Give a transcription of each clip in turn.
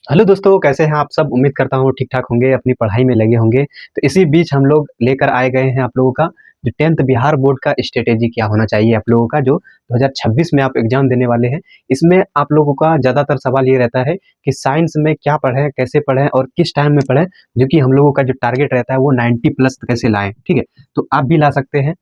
Hello दोस्तों, कैसे हैं आप सब? उम्मीद करता हूँ ठीक ठाक होंगे, अपनी पढ़ाई में लगे होंगे। तो इसी बीच हम लोग लेकर आए गए हैं आप लोगों का जो 10th बिहार बोर्ड का स्ट्रेटेजी क्या होना चाहिए आप लोगों का, जो 2026 में आप एग्जाम देने वाले हैं। इसमें आप लोगों का ज़्यादातर सवाल ये रहता है कि साइंस में क्या पढ़ें, कैसे पढ़ें और किस टाइम में पढ़ें। जो कि हम लोगों का जो टारगेट रहता है वो 90 प्लस कैसे लाएं, ठीक है। तो आप भी ला सकते हैं।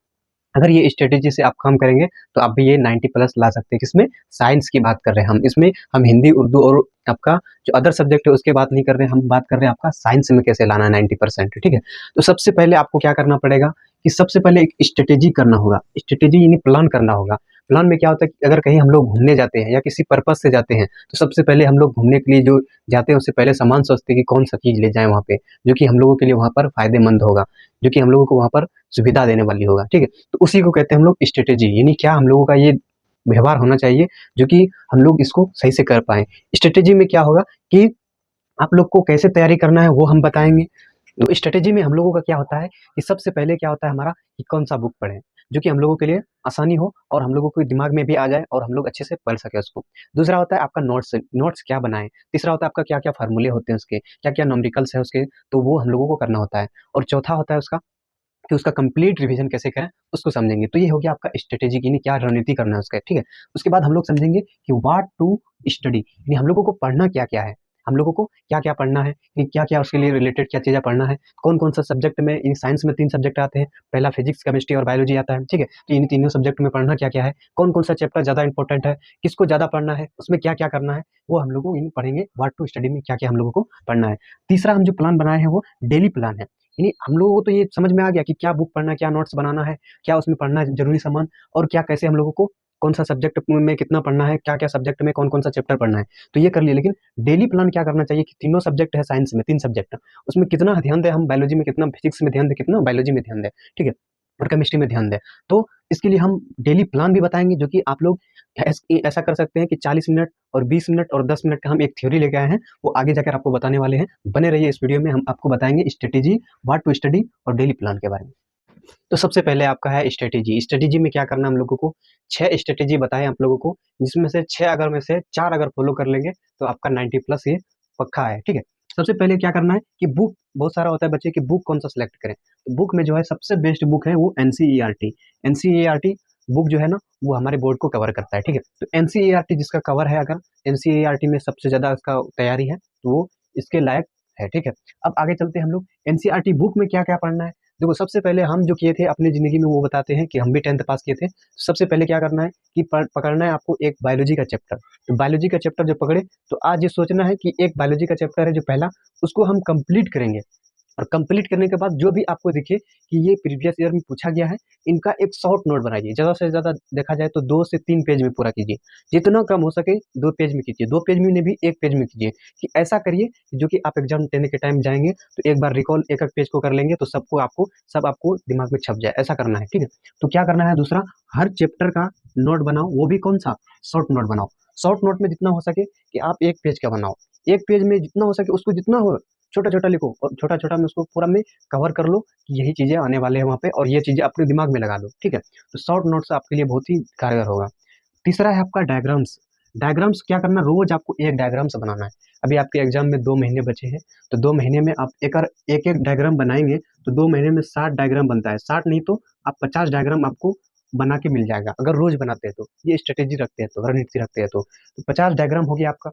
अगर ये स्ट्रेटेजी से आप काम करेंगे तो आप भी ये 90 प्लस ला सकते हैं। किसमें? साइंस की बात कर रहे हैं हम। इसमें हम हिंदी, उर्दू और आपका जो अदर सब्जेक्ट है उसके बात नहीं कर रहे हैं, हम बात कर रहे हैं आपका साइंस में कैसे लाना है 90%, ठीक है। तो सबसे पहले आपको क्या करना पड़ेगा कि सबसे पहले एक स्ट्रेटेजी करना होगा। स्ट्रेटेजी यानी प्लान करना होगा। प्लान में क्या होता है कि अगर कहीं हम लोग घूमने जाते हैं या किसी पर्पज से जाते हैं तो सबसे पहले हम लोग घूमने के लिए जो जाते हैं उससे पहले सामान सोचते हैं कि कौन सा चीज़ ले जाएं वहाँ पे, जो कि हम लोगों के लिए वहाँ पर फायदेमंद होगा, जो कि हम लोगों को वहाँ पर सुविधा देने वाली होगा, ठीक है। तो उसी को कहते हैं हम लोग स्ट्रेटेजी। यानी क्या हम लोगों का ये व्यवहार होना चाहिए जो कि हम लोग इसको सही से कर पाए। स्ट्रेटेजी में क्या होगा कि आप लोग को कैसे तैयारी करना है वो हम बताएंगे। तो स्ट्रेटेजी में हम लोगों का क्या होता है कि सबसे पहले क्या होता है हमारा कि कौन सा बुक पढ़ें जो कि हम लोगों के लिए आसानी हो और हम लोगों को दिमाग में भी आ जाए और हम लोग अच्छे से पढ़ सके उसको। दूसरा होता है आपका नोट्स, नोट्स क्या बनाएं। तीसरा होता है आपका क्या क्या फार्मूले होते हैं उसके, क्या क्या न्यूमेरिकल्स है उसके, तो वो हम लोगों को करना होता है। और चौथा होता है उसका कि उसका कंप्लीट रिवीजन कैसे करें उसको समझेंगे। तो ये हो गया आपका स्ट्रेटेजी की, क्या रणनीति करना है उसका, ठीक है। उसके बाद हम लोग समझेंगे कि व्हाट टू स्टडी, यानी हम लोगों को पढ़ना क्या क्या है, हम लोगों को क्या क्या पढ़ना है, कि क्या क्या उसके लिए रिलेटेड क्या चीज़ें पढ़ना है, कौन कौन सा सब्जेक्ट में। इन साइंस में 3 सब्जेक्ट आते हैं, पहला फिजिक्स, केमिस्ट्री और बायोलॉजी आता है, ठीक है। तो इन तीनों सब्जेक्ट में पढ़ना क्या क्या है, कौन कौन सा चैप्टर ज़्यादा इंपॉर्टेंट है, किसको ज़्यादा पढ़ना है, उसमें क्या क्या करना है, वो हम लोग को इन पढ़ेंगे। व्हाट टू स्टडी में क्या क्या हम लोगों को पढ़ना है। तीसरा हम जो प्लान बनाए हैं वो डेली प्लान है। यानी हम लोगों को तो ये समझ में आ गया कि क्या बुक पढ़ना है, क्या नोट्स बनाना है, क्या उसमें पढ़ना है जरूरी सामान, और क्या कैसे हम लोगों को कौन सा सब्जेक्ट में कितना पढ़ना है, क्या क्या सब्जेक्ट में कौन कौन सा चैप्टर पढ़ना है, तो ये कर लिए। लेकिन डेली प्लान क्या करना चाहिए कि तीनों सब्जेक्ट है साइंस में, 3 सब्जेक्ट, उसमें कितना ध्यान दें हम, बायोलॉजी में कितना, फिजिक्स में ध्यान दें कितना, बायोलॉजी में ध्यान दें, ठीक है, और केमिस्ट्री में ध्यान दें। तो इसके लिए हम डेली प्लान भी बताएंगे जो कि आप लोग ऐसा कर सकते हैं कि 40 मिनट और 20 मिनट और 10 मिनट का हम एक थ्योरी लेके आए हैं, वो आगे जाकर आपको बताने वाले हैं। बने रहिए इस वीडियो में, हम आपको बताएंगे स्ट्रेटेजी, व्हाट टू स्टडी और डेली प्लान के बारे में। तो सबसे पहले आपका है स्ट्रेटेजी। स्ट्रेटेजी में क्या करना है हम लोगों को, 6 स्ट्रेटेजी बताएं आप लोगों को, जिसमें से 6 में से 4 अगर फॉलो कर लेंगे तो आपका 90 प्लस ये पक्का है, ठीक है। सबसे पहले क्या करना है कि बुक बहुत सारा होता है बच्चे की, बुक कौन सा सिलेक्ट करें। तो बुक में जो है सबसे बेस्ट बुक है वो एनसीईआरटी। एनसीईआरटी बुक जो है ना वो हमारे बोर्ड को कवर करता है, ठीक है। तो एनसीईआरटी जिसका कवर है, अगर एनसीईआरटी में सबसे ज्यादा इसका तैयारी है तो वो इसके लायक है, ठीक है। अब आगे चलते हैं हम लोग। एनसीईआरटी बुक में क्या क्या पढ़ना है। देखो सबसे पहले हम जो किए थे अपनी ज़िंदगी में वो बताते हैं कि हम भी 10th पास किए थे। सबसे पहले क्या करना है कि पकड़ना है आपको एक बायोलॉजी का चैप्टर। तो बायोलॉजी का चैप्टर जब पकड़े तो आज ये सोचना है कि एक बायोलॉजी का चैप्टर है जो पहला, उसको हम कंप्लीट करेंगे। और कंप्लीट करने के बाद जो भी आपको दिखे कि ये प्रीवियस ईयर में पूछा गया है, इनका एक शॉर्ट नोट बनाइए। ज़्यादा से ज़्यादा देखा जाए तो 2 से 3 पेज में पूरा कीजिए। जितना कम हो सके 2 पेज में कीजिए, 2 पेज में नहीं भी 1 पेज में कीजिए। कि ऐसा करिए जो कि आप एग्जाम देने के टाइम जाएंगे तो एक बार रिकॉल एक एक पेज को कर लेंगे तो सबको आपको सब आपको दिमाग में छप जाए, ऐसा करना है, ठीक है। तो क्या करना है दूसरा, हर चैप्टर का नोट बनाओ, वो भी कौन सा, शॉर्ट नोट बनाओ। शॉर्ट नोट में जितना हो सके कि आप 1 पेज का बनाओ, 1 पेज में जितना हो सके उसको जितना हो छोटा छोटा लिखो, और छोटा छोटा में उसको पूरा में कवर कर लो कि यही चीजें आने वाले हैं वहाँ पे, और ये चीजें अपने दिमाग में लगा लो, ठीक है। तो शॉर्ट नोट्स आपके लिए बहुत ही कारगर होगा। तीसरा है आपका डायग्राम्स। डायग्राम्स क्या करना, रोज आपको एक डायग्राम्स बनाना है। अभी आपके एग्जाम में 2 महीने बचे हैं, तो 2 महीने में आप एक एक डायग्राम बनाएंगे तो 2 महीने में 60 डायग्राम बनता है। 60 नहीं तो आप 50 डायग्राम आपको बना के मिल जाएगा अगर रोज बनाते हैं तो, ये स्ट्रेटेजी रखते हैं तो, रणनीति रखते हैं तो 50 डायग्राम हो गया आपका।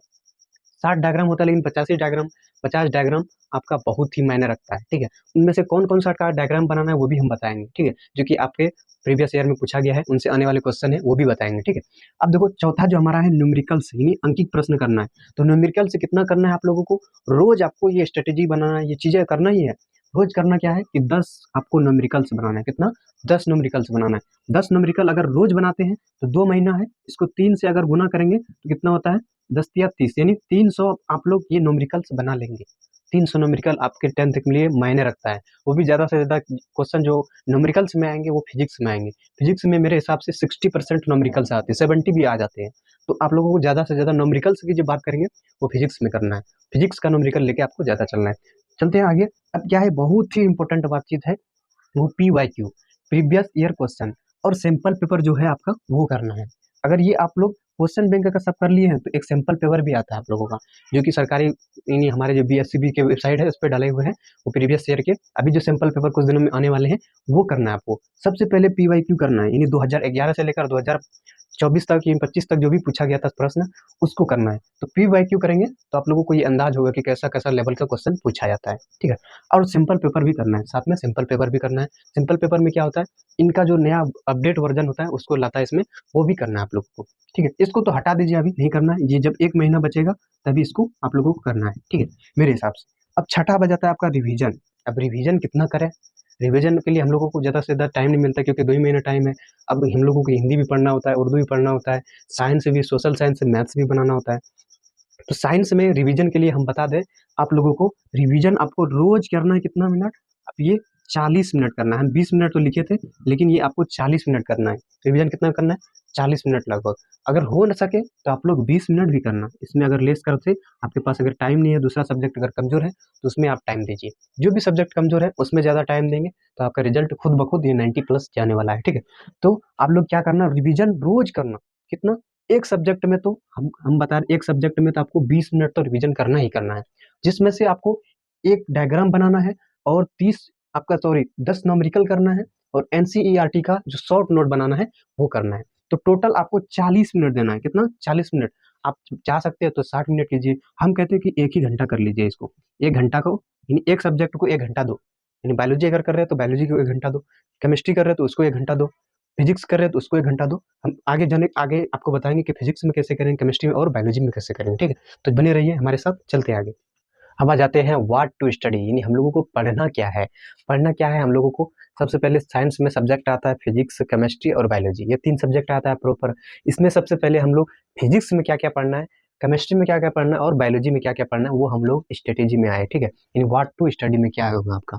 60 डायग्राम होता है लेकिन 85 डायग्राम, 50 डायग्राम आपका बहुत ही मायने रखता है, ठीक है। उनमें से कौन कौन सा का डायग्राम बनाना है वो भी हम बताएंगे, ठीक है, जो कि आपके प्रीवियस ईयर में पूछा गया है, उनसे आने वाले क्वेश्चन है वो भी बताएंगे, ठीक है। अब देखो चौथा जो हमारा है न्यूमेरिकल्स, यानी अंकित प्रश्न करना है। तो न्यूमेरिकल से कितना करना है आप लोगों को, रोज आपको ये स्ट्रेटेजी बनाना है, ये चीजें करना ही है। रोज करना क्या है कि 10 आपको न्यूमेरिकल्स बनाना है। कितना, 10 न्यूमेरिकल्स बनाना है। 10 न्यूमेरिकल अगर रोज बनाते हैं तो 2 महीना है, इसको 3 से अगर गुना करेंगे तो कितना होता है, 10 या 30, यानी 300 आप लोग ये न्यूमेरिकल्स बना लेंगे। 300 न्यूमेरिकल आपके 10th के लिए मायने रखता है। वो भी ज़्यादा से ज़्यादा क्वेश्चन जो न्यूमेरिकल्स में आएंगे वो फिजिक्स में आएंगे। फिजिक्स में मेरे हिसाब से 60% न्यूमेरिकल्स आते हैं, 70 भी आ जाते हैं। तो आप लोगों को ज़्यादा से ज़्यादा न्यूमेरिकल्स की जो बात करेंगे वो फिजिक्स में करना है। फिजिक्स का न्यूमेरिकल लेके आपको ज़्यादा चलना है। चलते हैं आगे। अब क्या है, बहुत ही इंपॉर्टेंट बातचीत है, वो PYQ, प्रीवियस ईयर क्वेश्चन और सैंपल पेपर जो है आपका वो करना है। अगर ये आप लोग क्वेश्चन बैंक का सब कर लिए हैं तो एक सैंपल पेपर भी आता है आप लोगों का, जो कि सरकारी यानी हमारे जो बीएससीबी के वेबसाइट है उस पर डाले हुए हैं, वो प्रीवियस ईयर के अभी जो सैंपल पेपर कुछ दिनों में आने वाले हैं वो करना है आपको। सबसे पहले पीवाईक्यू करना है, यानी 2011 से लेकर 2024 तक या 25 तक जो भी पूछा गया था प्रश्न उसको करना है। तो पीवाईक्यू करेंगे तो आप लोगों को ये अंदाज होगा कि कैसा कैसा लेवल का क्वेश्चन पूछा जाता है, ठीक है। और सिंपल पेपर भी करना है, साथ में सिंपल पेपर भी करना है। सिंपल पेपर में क्या होता है, इनका जो नया अपडेट वर्जन होता है उसको लाता है इसमें, वो भी करना है आप लोगों को, ठीक है। इसको तो हटा दीजिए, अभी नहीं करना है, ये जब 1 महीना बचेगा तभी इसको आप लोगों को करना है, ठीक है, मेरे हिसाब से। अब छठा बजाता है आपका रिवीजन। अब रिवीजन कितना करें, रिवीजन के लिए हम लोगों को ज़्यादा से ज़्यादा टाइम नहीं मिलता, क्योंकि 2 ही महीना टाइम है। अब हम लोगों को हिंदी भी पढ़ना होता है, उर्दू भी पढ़ना होता है, साइंस भी, सोशल साइंस से मैथ्स भी बनाना होता है। तो साइंस में रिवीजन के लिए हम बता दें आप लोगों को, रिवीजन आपको रोज करना है कितना मिनट, अब ये 40 मिनट करना है। हम 20 मिनट तो लिखे थे, लेकिन ये आपको 40 मिनट करना है। रिवीजन कितना करना है, 40 मिनट लगभग। अगर हो न सके तो आप लोग 20 मिनट भी करना, इसमें अगर लेस करते, आपके पास अगर टाइम नहीं है, दूसरा सब्जेक्ट अगर कमजोर है तो उसमें आप टाइम दीजिए। जो भी सब्जेक्ट कमजोर है उसमें ज़्यादा टाइम देंगे तो आपका रिजल्ट खुद ब खुद ये 90+ जाने वाला है, ठीक है। तो आप लोग क्या करना, रिविजन रोज करना। कितना, एक सब्जेक्ट में तो हम बता रहे, एक सब्जेक्ट में तो आपको 20 मिनट तो रिवीजन करना ही करना है, जिसमें से आपको एक डायग्राम बनाना है और 10 न्यूमेरिकल करना है, और एनसीईआरटी का जो शॉर्ट नोट बनाना है वो करना है। तो टोटल आपको 40 मिनट देना है, कितना, 40 मिनट। आप चाह सकते हैं तो 60 मिनट कीजिए, हम कहते हैं कि 1 ही घंटा कर लीजिए इसको। 1 घंटा को, यानी एक सब्जेक्ट को 1 घंटा दो, यानी बायोलॉजी अगर कर रहे हैं तो बायोलॉजी को 1 घंटा दो, केमिस्ट्री कर रहे हैं तो उसको 1 घंटा दो, फिजिक्स कर रहे हैं तो उसको 1 घंटा दो। हम आगे आपको बताएंगे कि फिजिक्स में कैसे करेंगे, केमिस्ट्री में और बायोलॉजी में कैसे करेंगे, ठीक है। तो बने रहिए हमारे साथ, चलते आगे। अब आ जाते हैं व्हाट टू स्टडी, यानी हम लोगों को पढ़ना क्या है। पढ़ना क्या है हम लोगों को, सबसे पहले साइंस में सब्जेक्ट आता है फिजिक्स, केमिस्ट्री और बायोलॉजी, ये 3 सब्जेक्ट आता है प्रॉपर। इसमें सबसे पहले हम लोग फिजिक्स में क्या क्या पढ़ना है, केमिस्ट्री में क्या क्या पढ़ना है और बायोलॉजी में क्या क्या पढ़ना है वो हम लोग स्ट्रेटेजी में आए, ठीक है। यानी व्हाट टू स्टडी में क्या होगा आपका।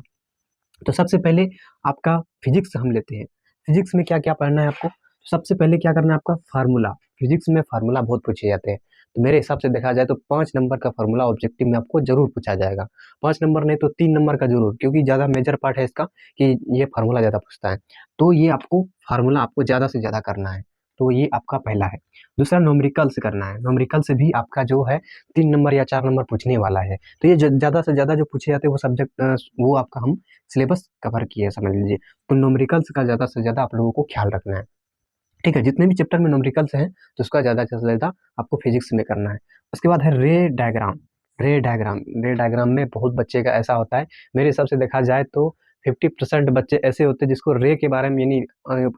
तो सबसे पहले आपका फिजिक्स हम लेते हैं। फिजिक्स में क्या क्या पढ़ना है आपको, सबसे पहले क्या करना है आपका, फार्मूला। फिजिक्स में फार्मूला बहुत पूछे जाते हैं, तो मेरे हिसाब से देखा जाए तो 5 नंबर का फार्मूला ऑब्जेक्टिव में आपको जरूर पूछा जाएगा। 5 नंबर नहीं तो 3 नंबर का जरूर, क्योंकि ज़्यादा मेजर पार्ट है इसका कि ये फार्मूला ज़्यादा पूछता है। तो ये आपको फार्मूला आपको ज़्यादा से ज़्यादा करना है, तो ये आपका पहला है। दूसरा न्यूमेरिकल से करना है, न्यूमेरिकल से भी आपका जो है 3 नंबर या 4 नंबर पूछने वाला है। तो ये ज़्यादा से ज़्यादा जो पूछे जाते हैं वो सब्जेक्ट, वो आपका हम सिलेबस कवर किए समझ लीजिए। तो न्यूमेरिकल्स का ज़्यादा से ज़्यादा आप लोगों को ख्याल रखना है, ठीक है। जितने भी चैप्टर में न्यूमेरिकल्स हैं तो उसका ज़्यादा से ज़्यादा आपको फिजिक्स में करना है। उसके बाद है रे डायग्राम। रे डायग्राम में बहुत बच्चे का ऐसा होता है, मेरे हिसाब से देखा जाए तो 50% बच्चे ऐसे होते हैं जिसको रे के बारे में, यानी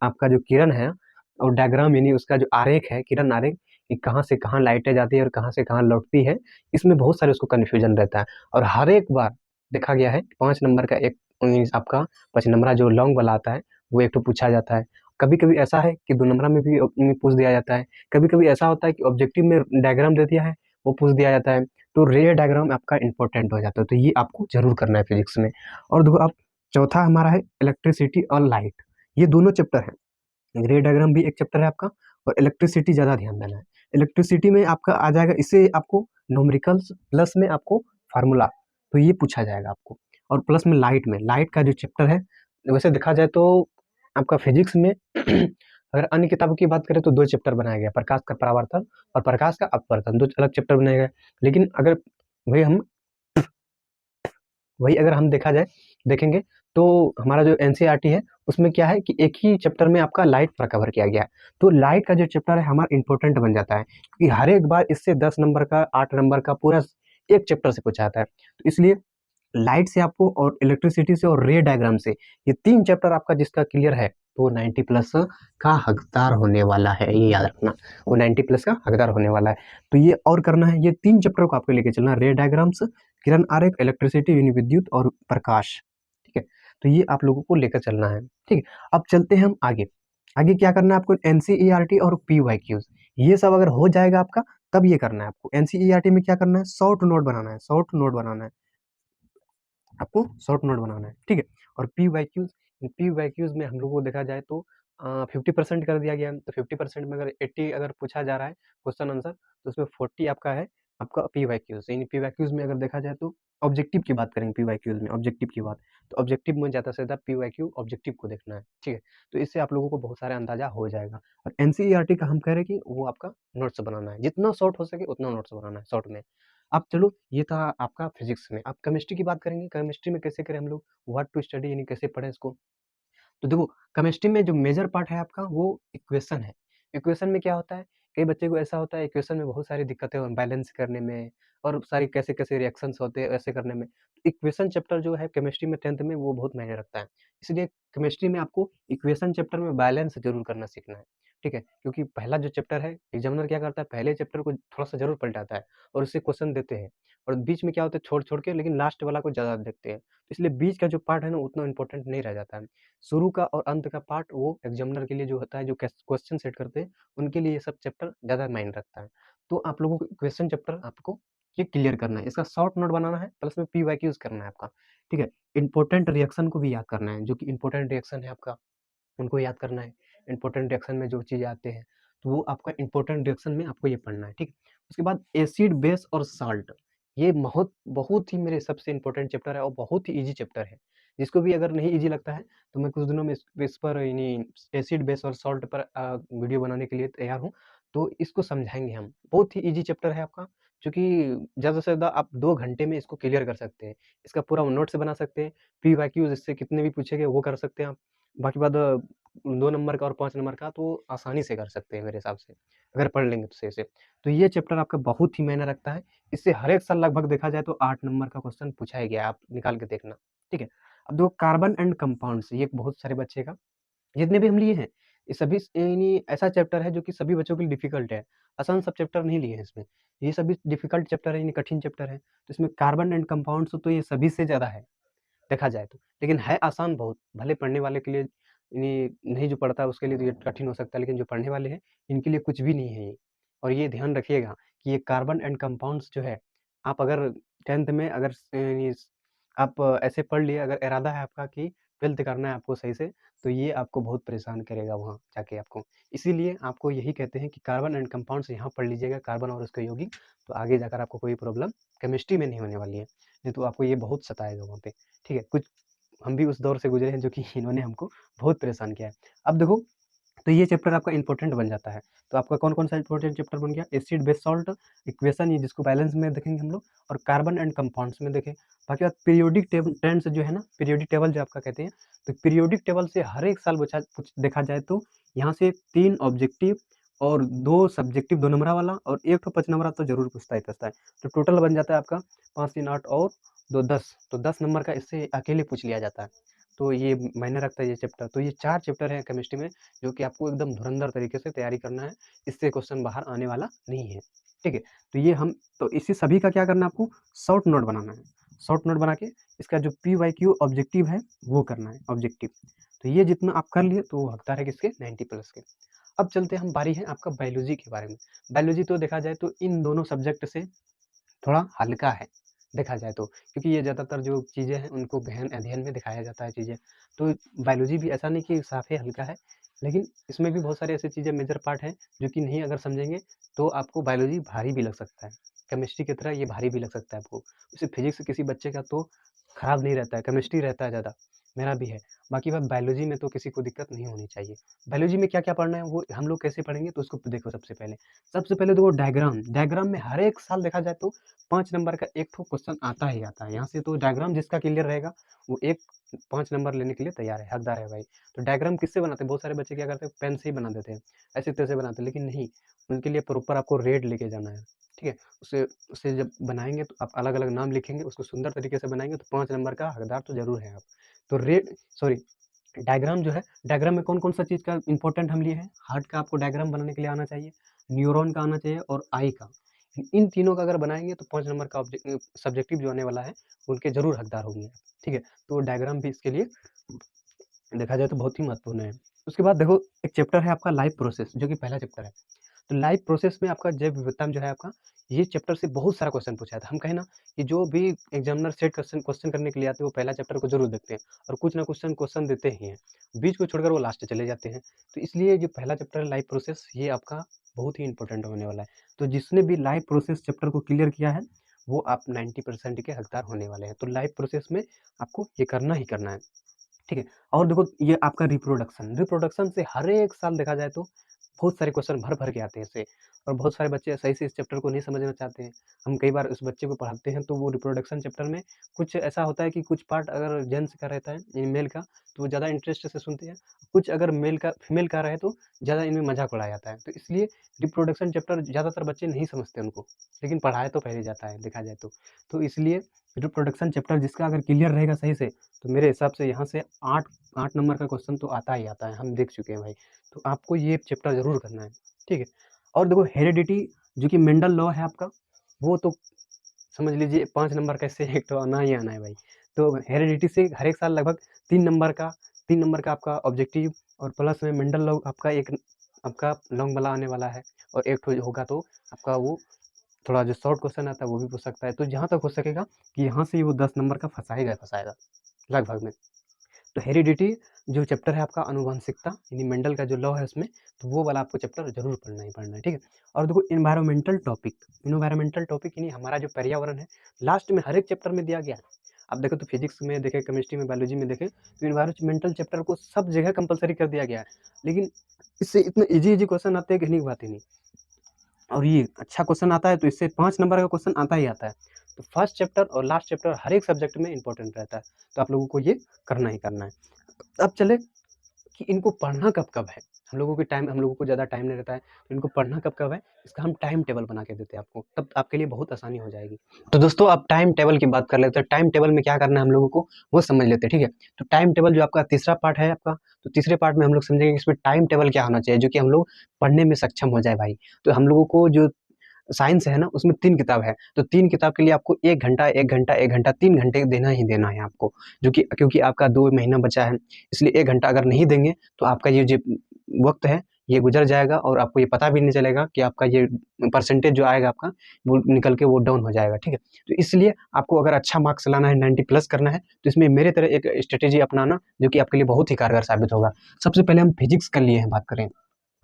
आपका जो किरण है और डायग्राम, यानी उसका जो आरेख है, किरण आरेख, कि कहाँ से कहाँ लाइटें जाती है और कहाँ से कहाँ लौटती है, इसमें बहुत सारे उसको कन्फ्यूजन रहता है। और हर एक बार देखा गया है 5 नंबर का एक, आपका 5 नंबर जो लॉन्ग वाला आता है वो एक तो पूछा जाता है। कभी कभी ऐसा है कि 2 नंबर में भी पूछ दिया जाता है। कभी कभी ऐसा होता है कि ऑब्जेक्टिव में डायग्राम दे दिया है, वो पूछ दिया जाता है। तो रे डायग्राम आपका इंपॉर्टेंट हो जाता है, तो ये आपको जरूर करना है फिजिक्स में। और देखो अब चौथा हमारा है इलेक्ट्रिसिटी और लाइट, ये दोनों चैप्टर है। रे डायग्राम भी एक चैप्टर है आपका, और इलेक्ट्रिसिटी ज़्यादा ध्यान देना है। इलेक्ट्रिसिटी में आपका आ जाएगा, इससे आपको न्यूमेरिकल्स प्लस में आपको फार्मूला, तो ये पूछा जाएगा आपको। और प्लस में लाइट का जो चैप्टर है, वैसे देखा जाए तो आपका फिजिक्स में अगर अन्य किताबों की बात करें तो 2 चैप्टर बनाया गया, प्रकाश का परावर्तन और प्रकाश का अपवर्तन, 2 अलग चैप्टर बनाए गए। लेकिन अगर वही हम वही अगर हम देखा जाए देखेंगे तो हमारा जो एनसीईआरटी है उसमें क्या है कि एक ही चैप्टर में आपका लाइट पर कवर किया गया है। तो लाइट का जो चैप्टर है हमारा इंपॉर्टेंट बन जाता है, क्योंकि हर एक बार इससे 10 नंबर का, 8 नंबर का पूरा एक चैप्टर से पूछा जाता है। तो इसलिए लाइट से आपको और इलेक्ट्रिसिटी से और रे डायग्राम से, ये 3 चैप्टर आपका जिसका क्लियर है तो वो 90+ का हकदार होने वाला है, ये याद रखना, वो 90+ का हकदार होने वाला है। तो ये और करना है, ये 3 चैप्टर को आपको लेके चलना, रे डायग्राम्स, किरण आरेख, इलेक्ट्रिसिटी यानी विद्युत और प्रकाश, ठीक है। तो ये आप लोगों को लेकर चलना है, ठीक है। अब चलते हैं हम आगे। आगे क्या करना है आपको, एनसीईआरटी और पीवाईक्यूज, ये सब अगर हो जाएगा आपका तब ये करना है आपको। एनसीईआरटी में क्या करना है, शॉर्ट नोट बनाना है, शॉर्ट नोट बनाना है आपको, शॉर्ट नोट बनाना है, ठीक है। और पी वाई क्यूज में हम लोग को देखा जाए तो 50% कर दिया गया है। तो 50% में अगर 80 अगर पूछा जा रहा है क्वेश्चन आंसर, तो उसमें 40 आपका है आपका पीवाईक्यूज, यानी पीवाईक्यूज में अगर देखा जाए तो ऑब्जेक्टिव की बात करेंगे। पीवाईक्यूज में ऑब्जेक्टिव की बात, तो ऑब्जेक्टिव में ज़्यादा से ज़्यादा पीवाईक्यू ऑब्जेक्टिव को देखना है, ठीक है। तो इससे आप लोगों को बहुत सारा अंदाजा हो जाएगा। और एनसीईआरटी का हम कह रहे हैं कि वो आपका नोट्स बनाना है, जितना शॉर्ट हो सके उतना नोट्स बनाना है शॉर्ट में। अब चलो, ये था आपका फिजिक्स में। अब केमिस्ट्री की बात करेंगे। केमिस्ट्री में कैसे करें हम लोग, व्हाट टू स्टडी, यानी कैसे पढ़ें इसको। तो देखो, केमिस्ट्री में जो मेजर पार्ट है आपका वो इक्वेशन है। इक्वेशन में क्या होता है, कई बच्चे को ऐसा होता है इक्वेशन में बहुत सारी दिक्कतें हो बैलेंस करने में, और सारी कैसे कैसे रिएक्शंस होते हैं ऐसे करने में। इक्वेशन चैप्टर जो है केमिस्ट्री में 10th में वो बहुत मायने रखता है। इसलिए केमिस्ट्री में आपको इक्वेशन चैप्टर में बैलेंस जरूर करना सीखना है, ठीक है। क्योंकि पहला जो चैप्टर है, एग्जामिनर क्या करता है, पहले चैप्टर को थोड़ा सा जरूर पलटाता है और उससे क्वेश्चन देते हैं, और बीच में क्या होता है छोड़ छोड़ के, लेकिन लास्ट वाला को ज्यादा देखते हैं। तो इसलिए बीच का जो पार्ट है ना उतना इंपॉर्टेंट नहीं रह जाता है। शुरू का और अंत का पार्ट वो एग्जामिनर के लिए जो होता है, जो क्वेश्चन सेट करते हैं, उनके लिए ये सब चैप्टर ज़्यादा मायने रखता है। तो आप लोगों को क्वेश्चन चैप्टर आपको ये क्लियर करना है, इसका शॉर्ट नोट बनाना है, प्लस में पीवाईक्यूज करना है आपका, ठीक है। इंपॉर्टेंट रिएक्शन को भी याद करना है, जो कि इंपॉर्टेंट रिएक्शन है आपका, उनको याद करना है। इंपॉर्टेंट रिएक्शन में जो चीज़ें आते हैं, तो वो आपका इंपॉर्टेंट रिएक्शन में आपको ये पढ़ना है, ठीक। उसके बाद एसिड, बेस और साल्ट, ये बहुत बहुत ही मेरे सबसे इंपॉर्टेंट चैप्टर है और बहुत ही ईजी चैप्टर है। जिसको भी अगर नहीं ईजी लगता है, तो मैं कुछ दिनों में इस पर, यानी एसिड, बेस और साल्ट पर वीडियो बनाने के लिए तैयार हूँ। तो इसको समझाएंगे हम। बहुत ही ईजी चैप्टर है आपका, जो कि ज़्यादा से ज़्यादा आप 2 घंटे में इसको क्लियर कर सकते हैं। इसका पूरा नोट्स बना सकते हैं, पीवाईक्यूज इससे कितने भी पूछेंगे वो कर सकते हैं आप। बाकी बात 2 नंबर का और 5 नंबर का तो आसानी से कर सकते हैं मेरे हिसाब से, अगर पढ़ लेंगे तो सही से। तो ये चैप्टर आपका बहुत ही मायने रखता है। इससे हर एक साल लगभग देखा जाए तो 8 नंबर का क्वेश्चन पूछा ही गया है, आप निकाल के देखना, ठीक है। अब देखो, कार्बन एंड कंपाउंड्स, ये बहुत सारे बच्चे का, जितने भी हम लिए हैं, ये सभी यानी ऐसा चैप्टर है जो कि सभी बच्चों के लिए डिफिकल्ट है। आसान सब चैप्टर नहीं लिए हैं इसमें, ये सभी डिफिकल्ट चैप्टर है, यानी कठिन चैप्टर है। तो इसमें कार्बन एंड कंपाउंड्स तो ये सभी से ज़्यादा है देखा जाए तो, लेकिन है आसान बहुत। भले पढ़ने वाले के लिए, यानी नहीं जो पढ़ता है उसके लिए तो ये कठिन हो सकता है, लेकिन जो पढ़ने वाले हैं इनके लिए कुछ भी नहीं है ये। और ये ध्यान रखिएगा कि ये कार्बन एंड कंपाउंड्स जो है, आप अगर 10th में अगर यानी आप ऐसे पढ़ लिए, अगर इरादा है आपका कि 12th करना है आपको सही से, तो ये आपको बहुत परेशान करेगा वहाँ जाके आपको। इसीलिए आपको यही कहते हैं कि कार्बन एंड कंपाउंड्स यहाँ पढ़ लीजिएगा, कार्बन और उसके यौगिक, तो आगे जाकर आपको कोई प्रॉब्लम केमिस्ट्री में नहीं होने वाली है। नहीं तो आपको ये बहुत सताएगा वहाँ पे, ठीक है। कुछ हम भी उस दौर से गुजरे हैं जो कि इन्होंने हमको बहुत परेशान किया है। अब देखो, तो ये चैप्टर आपका इंपॉर्टेंट बन जाता है। तो आपका कौन-कौन सा इंपॉर्टेंट चैप्टर बन गया, एसिड, बेस, सॉल्ट, इक्वेशन, ये जिसको बैलेंस में देखेंगे हम लोग, और कार्बन एंड कंपाउंड्स में देखें। बाकी बात पीरियोडिक ट्रेंड्स जो है ना, पीरियोडिक टेबल जो आपका कहते हैं, तो पीरियोडिक टेबल से हर एक साल बचा कुछ देखा जाए तो यहाँ से 3 ऑब्जेक्टिव और 2 सब्जेक्टिव 2 नंबरा वाला, और 1 ठो 5 नंबरा तो जरूर पूछता ही पूछता है। तो टोटल बन जाता है आपका 5 3 8 और 2 10, तो 10 नंबर का इससे अकेले पूछ लिया जाता है। तो ये मायने रखता है ये चैप्टर। तो ये 4 चैप्टर है केमिस्ट्री में, जो कि आपको एकदम धुरंधर तरीके से तैयारी करना है। इससे क्वेश्चन बाहर आने वाला नहीं है, ठीक है। तो ये हम, तो इसी सभी का क्या करना है आपको, शॉर्ट नोट बनाना है। शॉर्ट नोट बना के इसका जो पीवाईक्यू ऑब्जेक्टिव है वो करना है, ऑब्जेक्टिव। तो ये जितना आप कर लिए तो वो हकदार है किसके, 90 प्लस के। अब चलते हैं हम, बारी है आपका बायोलॉजी के बारे में। बायोलॉजी तो देखा जाए तो इन दोनों सब्जेक्ट से थोड़ा हल्का है देखा जाए तो, क्योंकि ये ज़्यादातर जो चीज़ें हैं उनको गहन अध्ययन में दिखाया जाता है चीज़ें। तो बायोलॉजी भी ऐसा नहीं कि साफ़ ही हल्का है, लेकिन इसमें भी बहुत सारी ऐसी चीज़ें मेजर पार्ट हैं जो कि नहीं अगर समझेंगे तो आपको बायोलॉजी भारी भी लग सकता है। केमिस्ट्री की तरह ये भारी भी लग सकता है आपको। जैसे फिजिक्स किसी बच्चे का तो खराब नहीं रहता है, केमिस्ट्री रहता है ज़्यादा, मेरा भी है। बाकी बात बायोलॉजी में तो किसी को दिक्कत नहीं होनी चाहिए। बायोलॉजी में क्या-क्या पढ़ना है वो हम लोग कैसे पढ़ेंगे, तो उसको देखो। सबसे पहले देखो डायग्राम। डायग्राम में हर एक साल देखा जाए तो 5 नंबर का एक ठो क्वेश्चन आता ही आता है। यहाँ से तो डायग्राम जिसका क्लियर रहेगा वो 5 नंबर लेने के लिए तैयार है, हकदार है भाई। तो डायग्राम किससे बनाते हैं, बहुत सारे बच्चे क्या करते हैं पेन से ही बना देते हैं, ऐसे तैसे बनाते हैं, लेकिन नहीं, उनके लिए प्रॉपर आपको रेड लेके जाना है, ठीक है। उसे उसे जब बनाएंगे तो आप अलग अलग नाम लिखेंगे, उसको सुंदर तरीके से बनाएंगे तो 5 नंबर का हकदार तो जरूर है आप। तो रेड, सॉरी, डायग्राम जो है, डायग्राम में कौन कौन सा चीज़ का इंपॉर्टेंट हम लिए हैं, हार्ट का आपको डायग्राम बनाने के लिए आना चाहिए, न्यूरॉन का आना चाहिए और आई का। इन तीनों का अगर बनाएंगे तो 5 नंबर का सब्जेक्टिव जो आने वाला है उनके जरूर हकदार होंगे, ठीक है। तो डायग्राम भी इसके लिए देखा जाए तो बहुत ही महत्वपूर्ण है। उसके बाद देखो, एक चैप्टर है आपका लाइफ प्रोसेस, जो कि पहला चैप्टर है। तो लाइफ प्रोसेस में आपका जैव विविधता में जो है आपका, ये चैप्टर से बहुत सारा क्वेश्चन पूछा था। हम कहें ना कि जो भी एग्जामिनर सेट क्वेश्चन क्वेश्चन करने के लिए आते हैं, वो पहला चैप्टर को जरूर देखते हैं और कुछ ना कुछ क्वेश्चन देते ही हैं। बीच को छोड़कर वो लास्ट चले जाते हैं। तो इसलिए जो पहला चैप्टर है लाइफ प्रोसेस, ये आपका बहुत ही इंपॉर्टेंट होने वाला है। तो जिसने भी लाइफ प्रोसेस चैप्टर को क्लियर किया है, वो आप 90% के हकदार होने वाले हैं। तो लाइफ प्रोसेस में आपको ये करना ही करना है, ठीक है। और देखो ये आपका रिप्रोडक्शन, रिप्रोडक्शन से हर एक साल देखा जाए तो बहुत सारे क्वेश्चन भर भर के आते हैं इससे, और बहुत सारे बच्चे सही से इस चैप्टर को नहीं समझना चाहते हैं। हम कई बार उस बच्चे को पढ़ाते हैं तो वो रिप्रोडक्शन चैप्टर में कुछ ऐसा होता है कि कुछ पार्ट अगर जेंट्स का रहता है, यानी मेल का, तो वो ज़्यादा इंटरेस्ट से सुनते हैं। कुछ अगर मेल का फीमेल का रहे तो ज़्यादा इनमें मजाक उड़ाया जाता है। तो इसलिए रिप्रोडक्शन चैप्टर ज़्यादातर बच्चे नहीं समझते उनको, लेकिन पढ़ाया तो पहले जाता है देखा जाए तो इसलिए रिप्रोडक्शन चैप्टर जिसका अगर क्लियर रहेगा सही से, तो मेरे हिसाब से यहाँ से 8 नंबर का क्वेश्चन तो आता ही आता है, हम देख चुके हैं भाई। तो आपको ये चैप्टर ज़रूर करना है, ठीक है। और देखो हेरिडिटी जो कि मेंडल लॉ है आपका, वो तो समझ लीजिए 5 नंबर का, इससे एक तो आना ही आना है भाई। तो हेरिडिटी से हर एक साल लगभग 3 नंबर का आपका ऑब्जेक्टिव, और प्लस में मेंडल लॉ आपका एक आपका लॉन्ग वाला आने वाला है, और एक ठो होगा तो आपका वो थोड़ा जो शॉर्ट क्वेश्चन आता है वो भी पूछ सकता है। तो जहाँ तक हो सकेगा कि यहाँ से वो 10 नंबर का फंसाएगा फंसाएगा लगभग में। तो हेरिडिटी जो चैप्टर है आपका आनुवंशिकता, यानी मेंडल का जो लॉ है उसमें, तो वो वाला आपको चैप्टर जरूर पढ़ना ही पढ़ना है, ठीक है। और देखो इन्वायरमेंटल टॉपिक यानी हमारा जो पर्यावरण है, लास्ट में हर एक चैप्टर में दिया गया है। आप देखें तो फिजिक्स में देखें, केमिस्ट्री में, बायोलॉजी में देखें, तो इन्वायरमेंटल चैप्टर को सब जगह कंपलसरी कर दिया गया है। लेकिन इससे इतने इजी क्वेश्चन आते हैं, कहने की बात ही नहीं। और ये अच्छा क्वेश्चन आता है तो इससे 5 नंबर का क्वेश्चन आता ही आता है। तो फर्स्ट चैप्टर और लास्ट चैप्टर हर एक सब्जेक्ट में इंपॉर्टेंट रहता है, तो आप लोगों को ये करना ही करना है। अब चले कि इनको पढ़ना कब कब है। हम लोगों को ज़्यादा टाइम नहीं रहता है, तो इनको पढ़ना कब कब है, इसका हम टाइम टेबल बना के देते हैं आपको, तब आपके लिए बहुत आसानी हो जाएगी। तो दोस्तों अब टाइम टेबल की बात कर लेते हैं। टाइम टेबल में क्या करना है हम लोगों को, वो समझ लेते हैं, ठीक है। तो टाइम टेबल जो आपका तीसरा पार्ट है आपका, तो तीसरे पार्ट में हम लोग समझेंगे कि इसमें टाइम टेबल क्या होना चाहिए, जो कि हम लोग पढ़ने में सक्षम हो जाए भाई। तो हम लोगों को जो साइंस है ना, उसमें 3 किताब है, तो 3 किताब के लिए आपको 1 घंटा 1 घंटा 1 घंटा 3 घंटे देना ही देना है आपको, जो कि क्योंकि आपका 2 महीना बचा है, इसलिए 1 घंटा अगर नहीं देंगे तो आपका ये जो वक्त है ये गुजर जाएगा, और आपको ये पता भी नहीं चलेगा कि आपका ये परसेंटेज जो आएगा आपका, वो निकल के वो डाउन हो जाएगा, ठीक है। तो इसलिए आपको अगर अच्छा मार्क्स लाना है, 90 प्लस करना है, तो इसमें मेरे तरह एक स्ट्रेटेजी अपनाना जो कि आपके लिए बहुत ही कारगर साबित होगा। सबसे पहले हम फिजिक्स कर लिए हैं बात करें,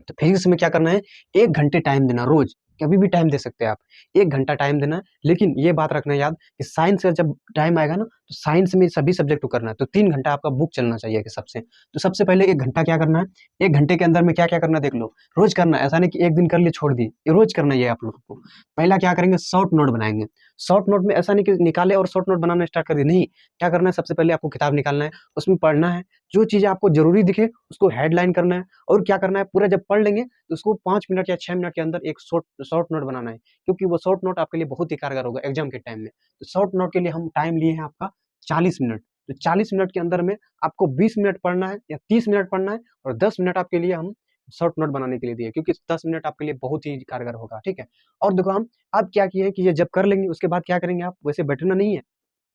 तो फिजिक्स में क्या करना है, 1 घंटे टाइम देना रोज, कभी भी टाइम दे सकते हैं आप, 1 घंटा टाइम देना है। लेकिन ये बात रखना याद कि साइंस का जब टाइम आएगा ना, तो साइंस में सभी सब्जेक्ट को करना है, तो 3 घंटा आपका बुक चलना चाहिए कि सबसे। तो सबसे पहले 1 घंटा क्या करना है, 1 घंटे के अंदर में क्या-क्या करना है देख लो, रोज करना है, ऐसा नहीं कि एक दिन कर लिए छोड़ दिए, ये रोज करना है ये आप लोगों को। पहला क्या करेंगे, शॉर्ट नोट बनाएँगे। शॉर्ट नोट में ऐसा नहीं कि निकाले और शॉर्ट नोट बनाना स्टार्ट कर दिए, नहीं, क्या करना है, सबसे पहले आपको किताब निकालना है, उसमें पढ़ना है, जो चीज़ें आपको ज़रूरी दिखे उसको हेडलाइन करना है, और क्या करना है, पूरा जब पढ़ लेंगे तो उसको 5 मिनट या 6 मिनट के अंदर एक शॉर्ट नोट बनाना है, क्योंकि वो शॉर्ट नोट आपके लिए बहुत ही कारगर होगा एग्जाम के टाइम में। तो शॉर्ट नोट के लिए हम टाइम लिए हैं आपका 40 मिनट। तो 40 मिनट के अंदर में आपको 20 मिनट पढ़ना है या 30 मिनट पढ़ना है, और 10 मिनट आपके लिए हम शॉर्ट नोट बनाने के लिए दिए, क्योंकि 10 मिनट आपके लिए बहुत ही कारगर होगा, ठीक है। और देखो हम अब क्या किए कि ये जब कर लेंगे उसके बाद क्या करेंगे, आप वैसे बैठना नहीं है,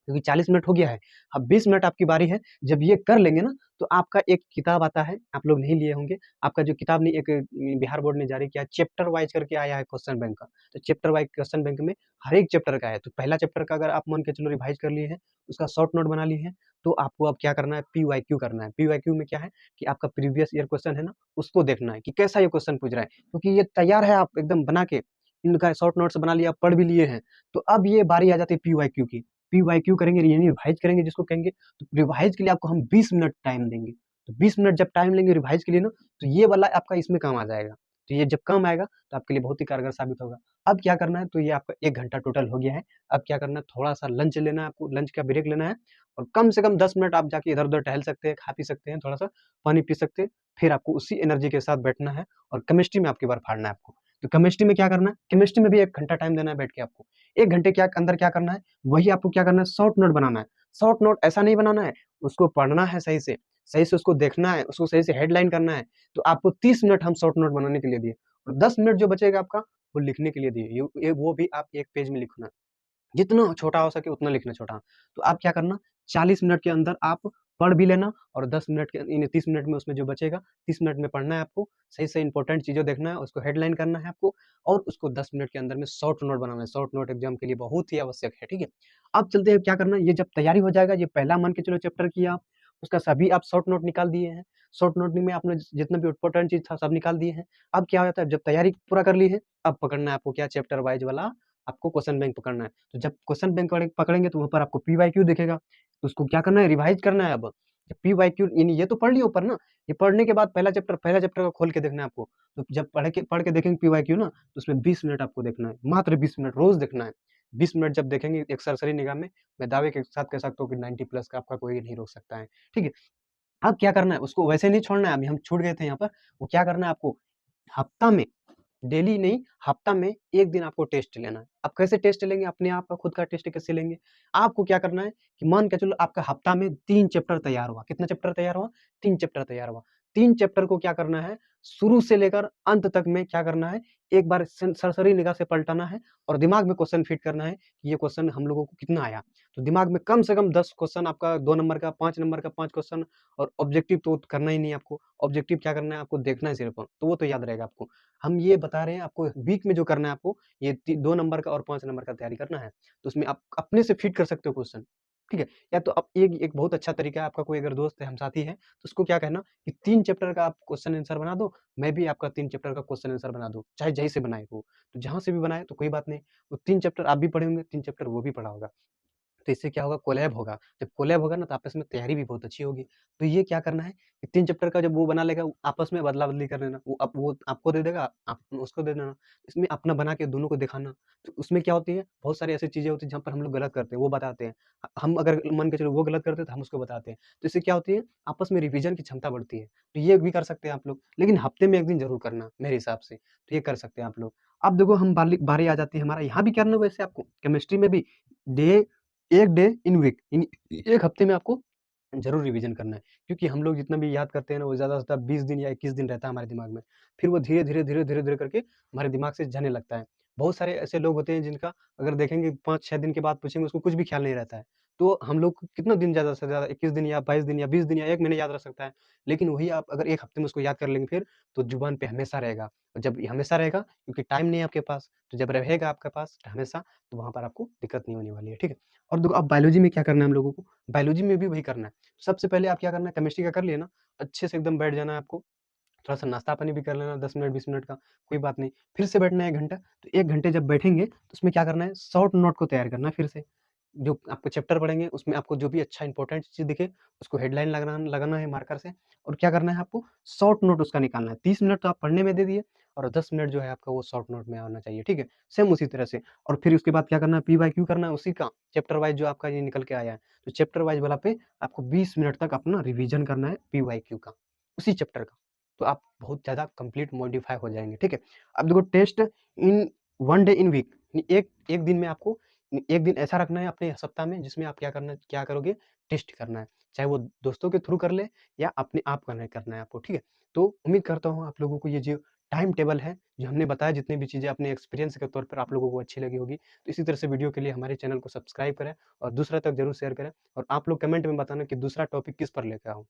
क्योंकि 40 मिनट हो गया है, अब 20 मिनट आपकी बारी है। जब ये कर लेंगे ना, तो आपका एक किताब आता है, आप लोग नहीं लिए होंगे, आपका जो किताब नहीं, एक बिहार बोर्ड ने जारी किया है, चैप्टर वाइज करके आया है क्वेश्चन बैंक का। तो चैप्टर वाइज क्वेश्चन बैंक में हर एक चैप्टर का है, तो पहला चैप्टर का अगर आप मान के चलो रिवाइज कर लिए हैं, उसका शॉर्ट नोट बना लिए हैं, तो आपको अब क्या करना है, पीवाईक्यू करना है। पीवाईक्यू में क्या है कि आपका प्रीवियस ईयर क्वेश्चन है ना, उसको देखना है कि कैसा ये क्वेश्चन पूछ रहा है, क्योंकि ये तैयार है, आप एकदम बना के इनका शॉर्ट नोट्स बना लिया, पढ़ भी लिए हैं। तो अब ये बारी आ जाती है पीवाईक्यू की। पीवाईक्यू करेंगे यानी रिवाइज करेंगे जिसको कहेंगे, तो रिवाइज के लिए आपको हम 20 मिनट टाइम देंगे। तो 20 मिनट जब टाइम लेंगे रिवाइज के लिए ना, तो ये वाला आपका इसमें काम आ जाएगा। तो ये जब काम आएगा तो आपके लिए बहुत ही कारगर साबित होगा। अब क्या करना है, तो ये आपका 1 घंटा टोटल हो गया है। अब क्या करना है, थोड़ा-सा लंच लेना है आपको, लंच का ब्रेक लेना है, और कम से कम 10 मिनट आप जाके इधर-उधर टहल सकते हैं, खा पी सकते हैं, थोड़ा-सा पानी पी सकते हैं। फिर आपको उसी एनर्जी के साथ बैठना है, और केमिस्ट्री में आपकी बार फाड़ना है आपको। तो केमिस्ट्री में क्या करना है, केमिस्ट्री में भी 1 घंटा टाइम देना है बैठ के आपको। 1 घंटे के अंदर क्या करना है, वही आपको क्या करना है, शॉर्ट नोट बनाना है। शॉर्ट नोट ऐसा नहीं बनाना है, उसको पढ़ना है सही से उसको देखना है, उसको सही से हेडलाइन करना है। तो आपको 30 मिनट हम शॉर्ट नोट बनाने के लिए दिए, और 10 मिनट जो बचेगा आपका, वो लिखने के लिए दिए। ये वो भी आप 1 पेज में लिखना, जितना छोटा हो सके उतना लिखना छोटा। तो आप क्या करना, 40 मिनट के अंदर आप पढ़ भी लेना और 10 मिनट के इन 30 मिनट में उसमें जो बचेगा 30 मिनट में पढ़ना है आपको, सही-सही इंपॉर्टेंट चीज़ें देखना है, उसको हेडलाइन करना है आपको और उसको 10 मिनट के अंदर में शॉर्ट नोट बनाना है। शॉर्ट नोट एग्ज़ाम के लिए बहुत ही आवश्यक है, ठीक है? अब चलते हैं क्या करना है, ये जब तैयारी हो जाएगा, ये पहला मान के चलो चैप्टर किया आप, उसका सभी आप शॉर्ट नोट निकाल दिए हैं। शॉर्ट नोट में आपने जितना भी इम्पोर्टेंट चीज़ था सब निकाल दिए हैं। अब क्या होता है जब तैयारी पूरा कर ली है, अब पकड़ना है आपको क्या चैप्टर वाइज़ वाला आपको क्वेश्चन बैंक पकड़ना है। तो जब क्वेश्चन बैंक पकड़ेंगे तो वहाँ पर आपको पीवाईक्यू दिखेगा। तो उसको क्या करना है रिवाइज़ करना है अब। पीवाईक्यू यानी ये तो पढ़ लिए ऊपर ना, ये पढ़ने के बाद पहला चैप्टर का खोल के देखना है आपको। तो जब पढ़ के देखेंगे पीवाईक्यू ना, तो उसमें 20 मिनट आपको देखना है, मात्र 20 मिनट रोज़ देखना है। 20 मिनट जब देखेंगे एक सरसरी निगाह में, मैं दावे के साथ कह सकता हूँ कि 90 प्लस का आपका कोई नहीं रोक सकता है, ठीक है? अब क्या करना है, उसको वैसे नहीं छोड़ना है, अभी हम छूट गए थे यहाँ पर, वो क्या करना है आपको, हफ्ता में डेली नहीं, हफ्ता में 1 दिन आपको टेस्ट लेना है। अब कैसे टेस्ट लेंगे? अपने आप का खुद का टेस्ट कैसे लेंगे? आपको क्या करना है कि मान के चलो आपका हफ्ता में 3 चैप्टर तैयार हुआ। कितना चैप्टर तैयार हुआ? 3 चैप्टर तैयार हुआ। 3 चैप्टर को क्या करना है, शुरू से लेकर अंत तक में क्या करना है, एक बार सरसरी निगाह से पलटाना है और दिमाग में क्वेश्चन फिट करना है कि ये क्वेश्चन हम लोगों को कितना आया। तो दिमाग में कम से कम 10 क्वेश्चन आपका 2 नंबर का, 5 नंबर का 5 क्वेश्चन और ऑब्जेक्टिव तो करना ही नहीं है आपको। ऑब्जेक्टिव क्या करना है, आपको देखना है सिर्फ, तो वो तो याद रहेगा आपको। हम ये बता रहे हैं आपको वीक में जो करना है आपको, ये 2 नंबर का और 5 नंबर का तैयारी करना है। तो उसमें आप अपने से फिट कर सकते हो क्वेश्चन, ठीक है? या तो आप एक एक बहुत अच्छा तरीका है, आपका कोई अगर दोस्त है, हमसाथी है, तो उसको क्या कहना कि 3 चैप्टर का आप क्वेश्चन आंसर बना दो, मैं भी आपका 3 चैप्टर का क्वेश्चन आंसर बना दूँ, चाहे जहीं से बनाए वो। तो जहाँ से भी बनाए तो कोई बात नहीं, वो 3 चैप्टर आप भी पढ़े होंगे, 3 चैप्टर वो भी पढ़ा होगा। तो इससे क्या होगा कोलैब होगा। जब कोलैब होगा ना तो आपस में तैयारी भी बहुत अच्छी होगी। तो ये क्या करना है कि 3 चैप्टर का जब वो बना लेगा आपस में बदला-बदली कर लेना। वो आपको दे देगा, आप उसको दे देना। इसमें अपना बना के दोनों को दिखाना। तो उसमें क्या होती है बहुत सारी ऐसी चीज़ें होती हैं जहाँ पर हम लोग गलत करते हैं, वो बताते हैं। हम अगर मान के चलो वो गलत करते हैं तो हम उसको बताते हैं। तो इससे क्या होती है आपस में रिवीजन की क्षमता बढ़ती है। तो ये भी कर सकते हैं आप लोग। लेकिन हफ्ते में 1 दिन ज़रूर करना मेरे हिसाब से। तो ये कर सकते हैं आप लोग। अब देखो हम बारी आ जाती है हमारा यहाँ भी करना है वैसे आपको केमिस्ट्री में भी डे 1 डे इन वीक यानी 1 हफ्ते में आपको ज़रूर रिवीजन करना है। क्योंकि हम लोग जितना भी याद करते हैं ना, वो ज़्यादा से ज़्यादा 20 दिन या 21 दिन रहता है हमारे दिमाग में। फिर वो धीरे-धीरे करके हमारे दिमाग से जाने लगता है। बहुत सारे ऐसे लोग होते हैं जिनका अगर देखेंगे 5-6 दिन के बाद पूछेंगे उसको कुछ भी ख्याल नहीं रहता है। तो हम लोग को कितना दिन ज़्यादा से ज़्यादा 21 दिन या 22 दिन या 20 दिन या 1 महीने याद रख सकता है। लेकिन वही आप अगर 1 हफ्ते में उसको याद कर लेंगे फिर, तो ज़ुबान पे हमेशा रहेगा। और जब ये हमेशा रहेगा क्योंकि टाइम नहीं है आपके पास, तो जब रहेगा आपके पास हमेशा, तो वहाँ पर आपको दिक्कत नहीं होने वाली है, ठीक है? और देखो अब बायोलॉजी में क्या करना है हम लोगों को, बायोलॉजी में भी वही करना है। सबसे पहले आप क्या करना है केमिस्ट्री का कर लिया ना, अच्छे से एकदम बैठ जाना है आपको, थोड़ा-सा नाश्ता-पानी भी कर लेना 10 मिनट 20 मिनट का, कोई बात नहीं। फिर से बैठना है 1 घंटा, तो 1 घंटे जब बैठेंगे तो उसमें क्या करना है शॉर्ट नोट को तैयार करना है फिर से। जो आपको चैप्टर पढ़ेंगे उसमें आपको जो भी अच्छा इंपॉर्टेंट चीज़ दिखे, उसको हेडलाइन लगाना लगाना है मार्कर से और क्या करना है आपको शॉर्ट नोट उसका निकालना है। 30 मिनट तो आप पढ़ने में दे दिए और 10 मिनट जो है आपका वो शॉर्ट नोट में आना चाहिए, ठीक है? सेम उसी तरह से और फिर उसके बाद क्या करना है पी-वाई-क्यू करना है उसी का, चैप्टर वाइज़ जो आपका ये निकल के आया है। तो चैप्टर वाइज़ वाला पे आपको 20 मिनट तक अपना रिवीजन करना है पी-वाई-क्यू का, उसी चैप्टर का। तो आप बहुत ज़्यादा कंप्लीट मॉडिफाई हो जाएँगे, ठीक है? अब देखो test in 1 day in week एक एक दिन में आपको 1 दिन ऐसा रखना है अपने सप्ताह में जिसमें आप क्या करोगे टेस्ट करना है। चाहे वो दोस्तों के थ्रू कर ले या अपने आप करना है आपको, ठीक है? तो उम्मीद करता हूँ आप लोगों को ये जो टाइम टेबल है, जो हमने बताया जितनी भी चीज़ें अपने एक्सपीरियंस के तौर पर आप लोगों को अच्छी लगी होगी। तो इसी तरह से वीडियो के लिए हमारे चैनल को सब्सक्राइब करें और दूसरा तक ज़रूर शेयर करें और आप लोग कमेंट में बताना कि दूसरा टॉपिक किस पर लेकर आऊँ।